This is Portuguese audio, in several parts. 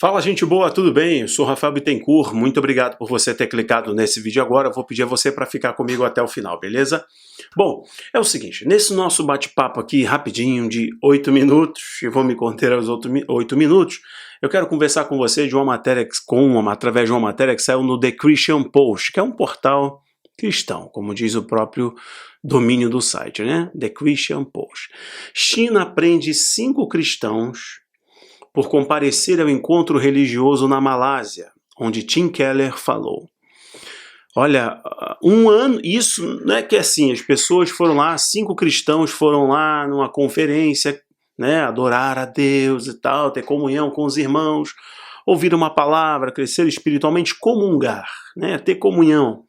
Fala, gente boa, tudo bem? Eu sou Rafael Bittencourt, muito obrigado por você ter clicado nesse vídeo agora. Eu vou pedir a você para ficar comigo até o final, beleza? Bom, é o seguinte, nesse nosso bate-papo aqui rapidinho de 8 minutos, e vou me conter aos 8 minutos, eu quero conversar com você de uma matéria, através de uma matéria que saiu no The Christian Post, que é um portal cristão, como diz o próprio domínio do site, né? The Christian Post. China prende 5 cristãos por comparecer ao encontro religioso na Malásia, onde Tim Keller falou. Olha, um ano, isso não é que assim, as pessoas foram lá, 5 cristãos foram lá numa conferência, né, adorar a Deus e tal, ter comunhão com os irmãos, ouvir uma palavra, crescer espiritualmente, comungar, né, ter comunhão.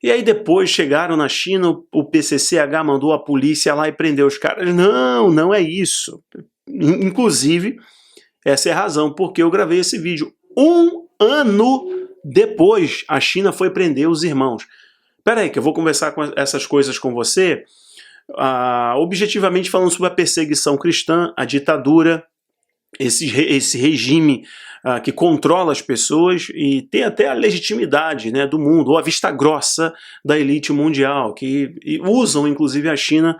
E aí depois chegaram na China, o PCCH mandou a polícia lá e prendeu os caras. Não, não é isso. Inclusive, essa é a razão porque eu gravei esse vídeo. Um ano depois, a China foi prender os irmãos. Espera aí, que eu vou conversar com essas coisas com você, objetivamente falando sobre a perseguição cristã, a ditadura, esse regime que controla as pessoas e tem até a legitimidade, né, do mundo, ou a vista grossa da elite mundial, que usam inclusive a China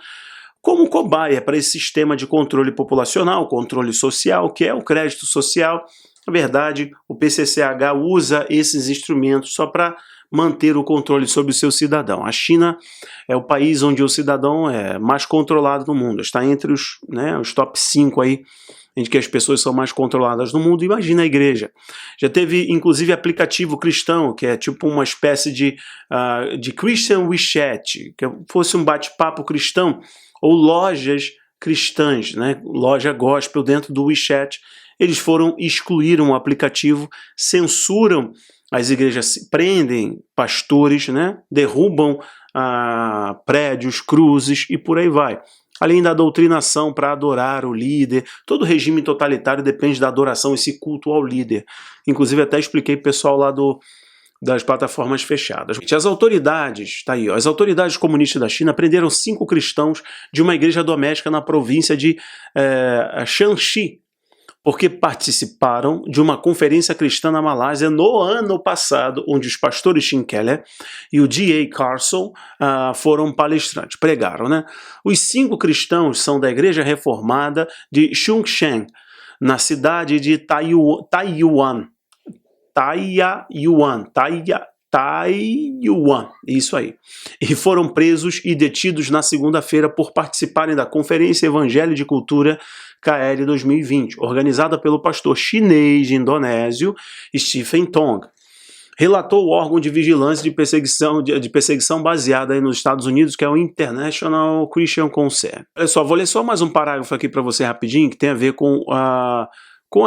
como cobaia para esse sistema de controle populacional, controle social, que é o crédito social. Na verdade, o PCCH usa esses instrumentos só para manter o controle sobre o seu cidadão. A China é o país onde o cidadão é mais controlado no mundo, está entre os top 5 aí, em que as pessoas são mais controladas no mundo. Imagina a igreja. Já teve, inclusive, aplicativo cristão, que é tipo uma espécie de Christian WeChat, que fosse um bate-papo cristão, ou lojas cristãs, né? Loja gospel dentro do WeChat. Eles excluíram o aplicativo, censuram as igrejas, prendem pastores, né? Derrubam prédios, cruzes e por aí vai. Além da doutrinação para adorar o líder, todo regime totalitário depende da adoração, esse culto ao líder. Inclusive até expliquei pro pessoal lá das plataformas fechadas. As autoridades, tá aí, ó, as autoridades comunistas da China prenderam 5 cristãos de uma igreja doméstica na província de Shanxi, porque participaram de uma conferência cristã na Malásia no ano passado, onde os pastores Tim Keller e o D.A. Carson foram palestrantes, pregaram, né? Os 5 cristãos são da Igreja Reformada de Chongqing, na cidade de Taiyuan, isso aí. E foram presos e detidos na segunda-feira por participarem da Conferência Evangelho de Cultura KL 2020, organizada pelo pastor chinês indonésio Stephen Tong. Relatou o órgão de vigilância de perseguição baseada aí nos Estados Unidos, que é o International Christian Council. Olha só, vou ler só mais um parágrafo aqui para você rapidinho, que tem a ver com a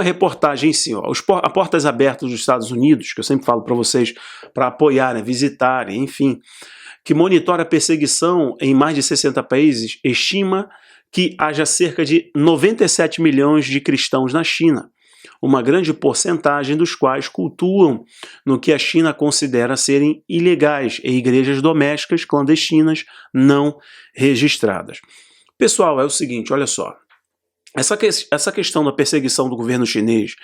reportagem em si. Ó. A Portas Abertas dos Estados Unidos, que eu sempre falo para vocês, para apoiarem, visitarem, enfim, que monitora a perseguição em mais de 60 países, estima que haja cerca de 97 milhões de cristãos na China, uma grande porcentagem dos quais cultuam no que a China considera serem ilegais em igrejas domésticas clandestinas não registradas. Pessoal, é o seguinte, olha só, essa questão da perseguição do governo chinês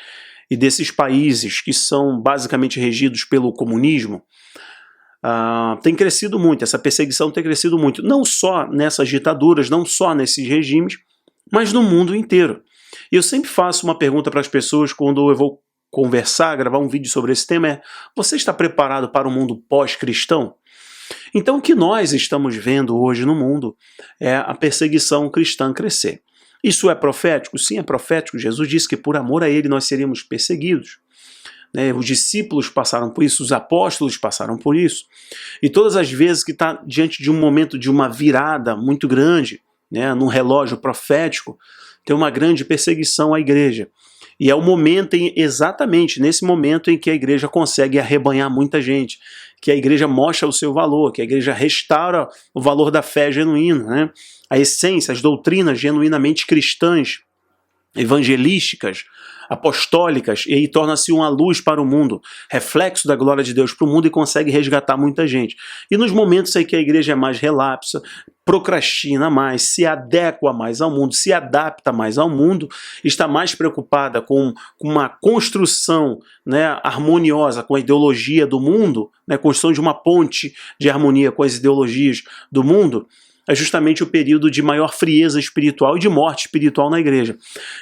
e desses países que são basicamente regidos pelo comunismo tem crescido muito, essa perseguição tem crescido muito, não só nessas ditaduras, não só nesses regimes, mas no mundo inteiro. E eu sempre faço uma pergunta para as pessoas quando eu vou conversar, gravar um vídeo sobre esse tema, você está preparado para um mundo pós-cristão? Então o que nós estamos vendo hoje no mundo é a perseguição cristã crescer. Isso é profético? Sim, é profético. Jesus disse que por amor a ele nós seríamos perseguidos. Os discípulos passaram por isso, os apóstolos passaram por isso. E todas as vezes que está diante de um momento de uma virada muito grande, num relógio profético, tem uma grande perseguição à igreja. E é o momento, exatamente nesse momento, em que a igreja consegue arrebanhar muita gente, que a igreja mostra o seu valor, que a igreja restaura o valor da fé genuína, né? A essência, as doutrinas genuinamente cristãs, evangelísticas, apostólicas, e aí torna-se uma luz para o mundo, reflexo da glória de Deus para o mundo e consegue resgatar muita gente. E nos momentos aí que a igreja é mais relapsa, procrastina mais, se adequa mais ao mundo, se adapta mais ao mundo, está mais preocupada com uma construção, né, harmoniosa com a ideologia do mundo, né, construção de uma ponte de harmonia com as ideologias do mundo, é justamente o período de maior frieza espiritual e de morte espiritual na igreja.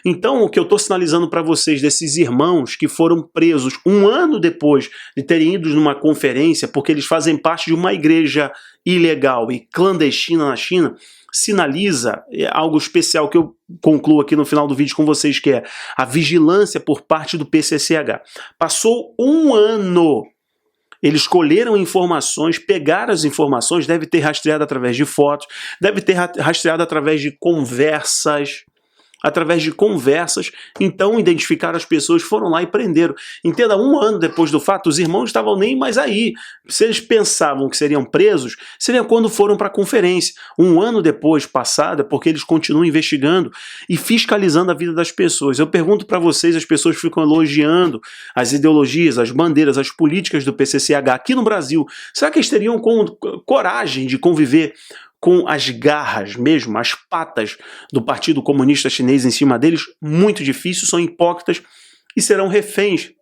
Então, o que eu estou sinalizando para vocês desses irmãos que foram presos um ano depois de terem ido numa conferência, porque eles fazem parte de uma igreja ilegal e clandestina na China, sinaliza algo especial que eu concluo aqui no final do vídeo com vocês, que é a vigilância por parte do PCCH. Passou um ano. Eles colheram informações, pegaram as informações, deve ter rastreado através de fotos, deve ter rastreado através de conversas, então identificaram as pessoas, foram lá e prenderam. Entenda, um ano depois do fato, os irmãos estavam nem mais aí. Se eles pensavam que seriam presos, seria quando foram para a conferência. Um ano depois, passado, é porque eles continuam investigando e fiscalizando a vida das pessoas. Eu pergunto para vocês, as pessoas ficam elogiando as ideologias, as bandeiras, as políticas do PCCH aqui no Brasil. Será que eles teriam coragem de conviver com as garras mesmo, as patas do Partido Comunista Chinês em cima deles? Muito difícil, são hipócritas e serão reféns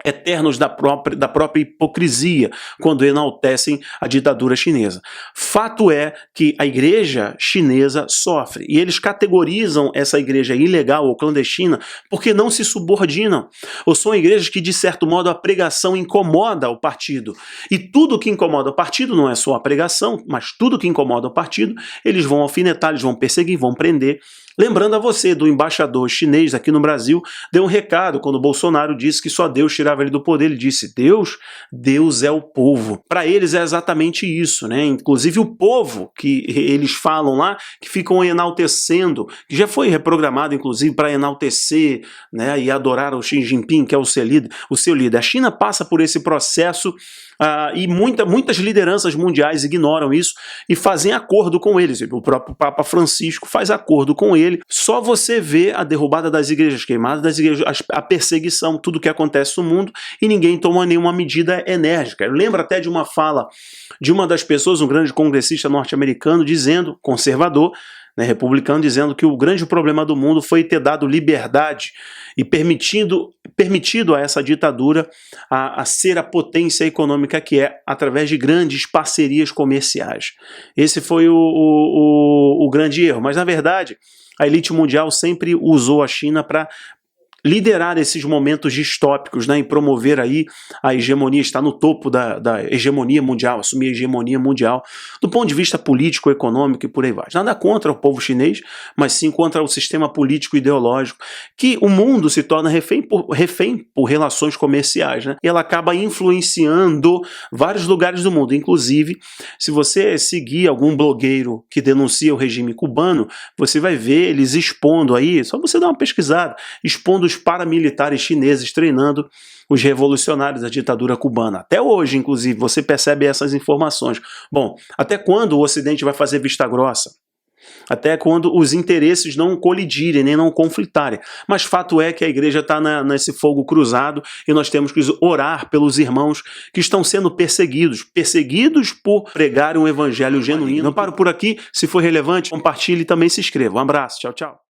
eternos da própria hipocrisia quando enaltecem a ditadura chinesa. Fato é que a igreja chinesa sofre, e eles categorizam essa igreja ilegal ou clandestina porque não se subordinam, ou são igrejas que, de certo modo, a pregação incomoda o partido. E tudo que incomoda o partido não é só a pregação, mas tudo que incomoda o partido, eles vão alfinetar, eles vão perseguir, vão prender. Lembrando a você do embaixador chinês aqui no Brasil, deu um recado quando o Bolsonaro disse que só Deus tirava ele do poder. Ele disse: Deus é o povo. Para eles é exatamente isso, né? Inclusive o povo que eles falam lá, que ficam enaltecendo, que já foi reprogramado inclusive para enaltecer, né, e adorar o Xi Jinping, que é o seu líder. A China passa por esse processo e muitas lideranças mundiais ignoram isso e fazem acordo com eles. O próprio Papa Francisco faz acordo com ele. Só você vê a derrubada das igrejas queimadas, das igrejas, a perseguição, tudo que acontece no mundo, e ninguém toma nenhuma medida enérgica. Eu lembro até de uma fala de uma das pessoas, um grande congressista norte-americano, dizendo, conservador, né, republicano, dizendo que o grande problema do mundo foi ter dado liberdade e permitido a essa ditadura a ser a potência econômica que é, através de grandes parcerias comerciais. Esse foi o grande erro. Mas, na verdade, a elite mundial sempre usou a China para liderar esses momentos distópicos, né, e promover aí a hegemonia, estar no topo da hegemonia mundial, assumir a hegemonia mundial, do ponto de vista político, econômico e por aí vai. Nada contra o povo chinês, mas sim contra o sistema político e ideológico, que o mundo se torna refém por relações comerciais, né, e ela acaba influenciando vários lugares do mundo. Inclusive, se você seguir algum blogueiro que denuncia o regime cubano, você vai ver eles expondo aí, só você dar uma pesquisada, expondo os paramilitares chineses treinando os revolucionários da ditadura cubana. Até hoje, inclusive, você percebe essas informações. Bom, até quando o Ocidente vai fazer vista grossa? Até quando os interesses não colidirem, nem não conflitarem. Mas fato é que a igreja está nesse fogo cruzado e nós temos que orar pelos irmãos que estão sendo perseguidos por pregar um evangelho genuíno. Não paro por aqui. Se for relevante, compartilhe e também se inscreva. Um abraço. Tchau, tchau.